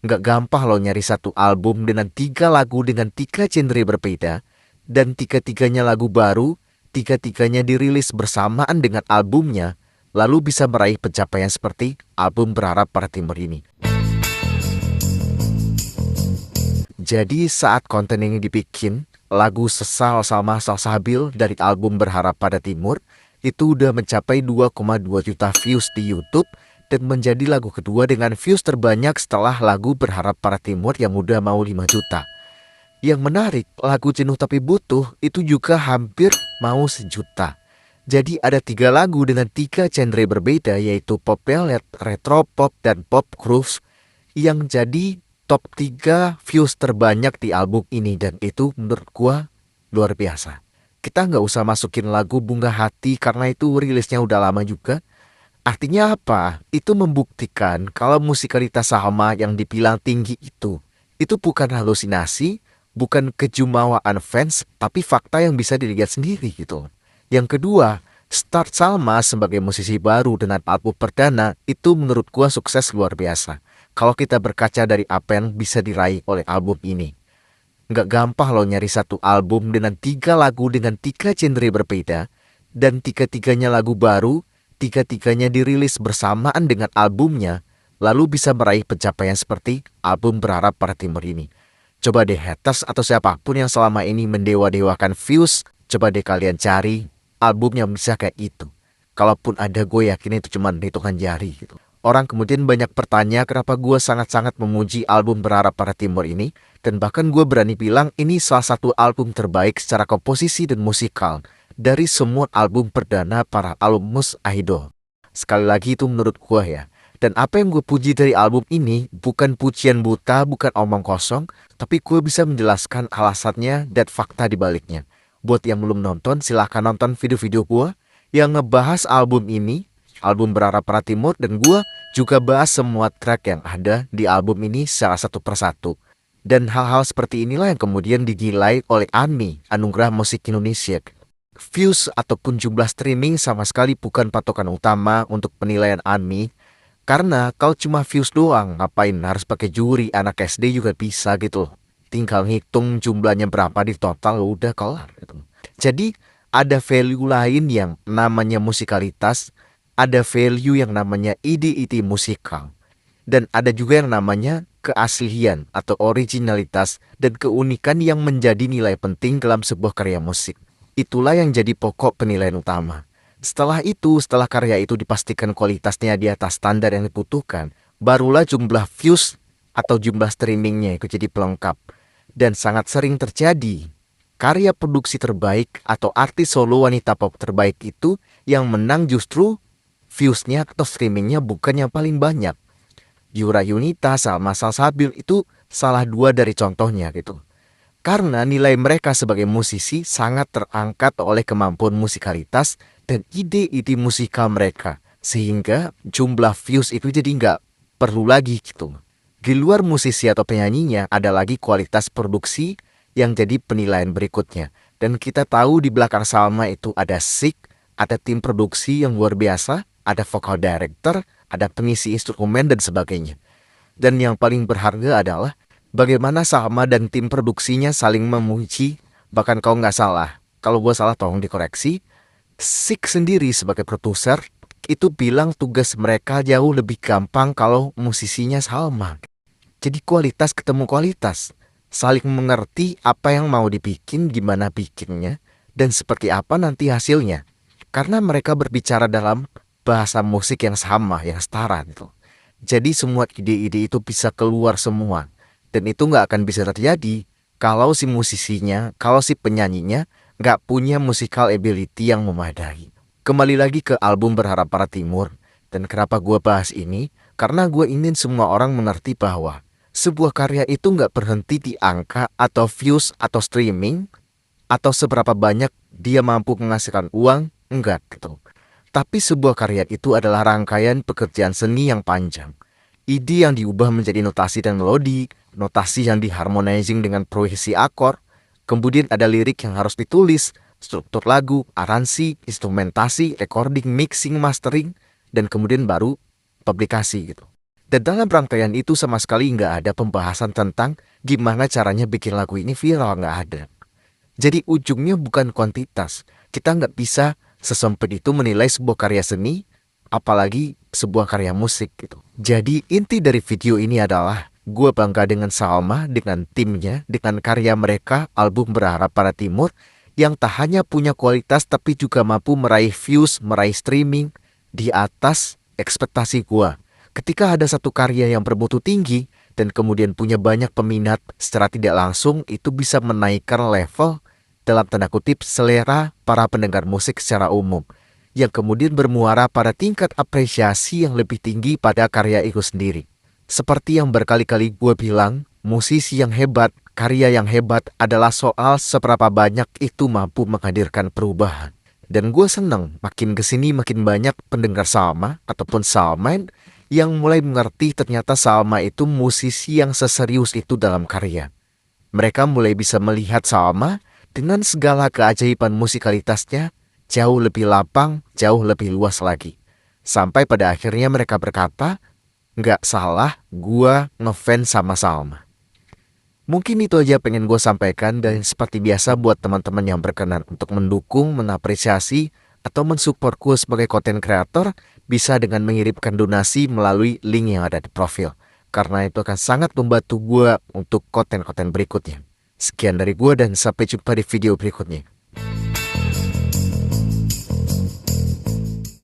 Nggak gampang loh nyari satu album dengan 3 lagu dengan 3 genre berbeda, dan tiga-tiganya lagu baru, tiga-tiganya dirilis bersamaan dengan albumnya, lalu bisa meraih pencapaian seperti album Berharap Pada Timur ini. Jadi saat konten ini dibikin, lagu Sesal sama Salsabil dari album Berharap Pada Timur itu udah mencapai 2,2 juta views di YouTube dan menjadi lagu kedua dengan views terbanyak setelah lagu Berharap Pada Timur yang udah mau 5 juta. Yang menarik, lagu Jenuh Tapi Butuh itu juga hampir mau 1 juta. Jadi ada 3 lagu dengan 3 genre berbeda, yaitu pop ballad, retro pop, dan pop groove yang jadi top 3 views terbanyak di album ini. Dan itu menurut gua luar biasa. Kita nggak usah masukin lagu Bunga Hati karena itu rilisnya udah lama juga. Artinya apa? Itu membuktikan kalau musikalitas Salma yang dibilang tinggi itu bukan halusinasi, bukan kejumawaan fans, tapi fakta yang bisa dilihat sendiri gitu. Yang kedua, start Salma sebagai musisi baru dengan album perdana itu menurut gua sukses luar biasa. Kalau kita berkaca dari apa yang bisa diraih oleh album ini. Nggak gampang loh nyari satu album dengan 3 lagu dengan 3 genre berbeda, dan tiga-tiganya lagu baru, tiga-tiganya dirilis bersamaan dengan albumnya, lalu bisa meraih pencapaian seperti album Berharap Pada Timur ini. Coba deh haters atau siapapun yang selama ini mendewa-dewakan views, coba deh kalian cari album yang bisa kayak itu. Kalaupun ada, gue yakin itu cuma hitungan jari gitu. Orang kemudian banyak bertanya kenapa gue sangat-sangat memuji album Berharap Pada Timur ini, dan bahkan gue berani bilang ini salah satu album terbaik secara komposisi dan musikal dari semua album perdana para alumnus Idol. Sekali lagi itu menurut gue ya. Dan apa yang gue puji dari album ini bukan pujian buta, bukan omong kosong, tapi gue bisa menjelaskan alasannya dan fakta di baliknya. Buat yang belum nonton, silahkan nonton video-video gue yang ngebahas album ini, album Berharap Pada Timur, dan gue juga bahas semua track yang ada di album ini secara satu persatu. Dan hal-hal seperti inilah yang kemudian dinilai oleh ANMI, Anugerah Musik Indonesia. Views ataupun jumlah streaming sama sekali bukan patokan utama untuk penilaian ANMI, karena kalau cuma views doang, ngapain harus pakai juri, anak SD juga bisa gitu loh. Tinggal hitung jumlahnya berapa di total, udah kelar gitu. Jadi ada value lain yang namanya musikalitas, ada value yang namanya ide-ide musikal, dan ada juga yang namanya keaslian atau originalitas dan keunikan yang menjadi nilai penting dalam sebuah karya musik. Itulah yang jadi pokok penilaian utama. Setelah itu, setelah karya itu dipastikan kualitasnya di atas standar yang dibutuhkan, barulah jumlah views atau jumlah streamingnya itu jadi pelengkap. Dan sangat sering terjadi, karya produksi terbaik atau artis solo wanita pop terbaik itu yang menang justru viewsnya atau streamingnya bukan yang paling banyak. Yura Yunita, Salma Salsabil itu salah 2 dari contohnya gitu. Karena nilai mereka sebagai musisi sangat terangkat oleh kemampuan musikalitas dan ide-ide musikal mereka. Sehingga jumlah views itu jadi nggak perlu lagi gitu. Di luar musisi atau penyanyinya ada lagi kualitas produksi yang jadi penilaian berikutnya. Dan kita tahu di belakang Salma itu ada Sik, ada tim produksi yang luar biasa, ada vocal director, ada pengisi instrumen dan sebagainya. Dan yang paling berharga adalah bagaimana Salma dan tim produksinya saling memuji. Bahkan kalau nggak salah, kalau gue salah tolong dikoreksi, Sik sendiri sebagai produser itu bilang tugas mereka jauh lebih gampang kalau musisinya Salma. Jadi kualitas ketemu kualitas, saling mengerti apa yang mau dibikin, gimana bikinnya, dan seperti apa nanti hasilnya. Karena mereka berbicara dalam bahasa musik yang sama, yang setara gitu. Jadi semua ide-ide itu bisa keluar semua. Dan itu nggak akan bisa terjadi kalau si musisinya, kalau si penyanyinya nggak punya musical ability yang memadai. Kembali lagi ke album Berharap Pada Timur. Dan kenapa gue bahas ini? Karena gue ingin semua orang mengerti bahwa sebuah karya itu nggak berhenti di angka atau views atau streaming, atau seberapa banyak dia mampu menghasilkan uang, enggak gitu. Tapi sebuah karya itu adalah rangkaian pekerjaan seni yang panjang. Ide yang diubah menjadi notasi dan melodi, notasi yang diharmonizing dengan progresi akor, kemudian ada lirik yang harus ditulis, struktur lagu, aransi, instrumentasi, recording, mixing, mastering, dan kemudian baru publikasi gitu. Dan dalam rangkaian itu sama sekali nggak ada pembahasan tentang gimana caranya bikin lagu ini viral, nggak ada. Jadi ujungnya bukan kuantitas. Kita nggak bisa sesempit itu menilai sebuah karya seni, apalagi sebuah karya musik gitu. Jadi inti dari video ini adalah gue bangga dengan Salma, dengan timnya, dengan karya mereka, album Berharap Pada Timur, yang tak hanya punya kualitas tapi juga mampu meraih views, meraih streaming di atas ekspektasi gue. Ketika ada satu karya yang bermutu tinggi dan kemudian punya banyak peminat, secara tidak langsung itu bisa menaikkan level dalam tanda kutip selera para pendengar musik secara umum, yang kemudian bermuara pada tingkat apresiasi yang lebih tinggi pada karya itu sendiri. Seperti yang berkali-kali gue bilang, musisi yang hebat, karya yang hebat adalah soal seberapa banyak itu mampu menghadirkan perubahan. Dan gue seneng makin kesini makin banyak pendengar Salma ataupun Salman yang mulai mengerti ternyata Salma itu musisi yang seserius itu dalam karya. Mereka mulai bisa melihat Salma dengan segala keajaiban musikalitasnya jauh lebih lapang, jauh lebih luas lagi. Sampai pada akhirnya mereka berkata, nggak salah gua ngefans sama Salma. Mungkin itu aja pengen gue sampaikan, dan seperti biasa buat teman-teman yang berkenan untuk mendukung, mengapresiasi, atau mensupport gue sebagai konten kreator, bisa dengan mengirimkan donasi melalui link yang ada di profil. Karena itu akan sangat membantu gue untuk konten-konten berikutnya. Sekian dari gue dan sampai jumpa di video berikutnya.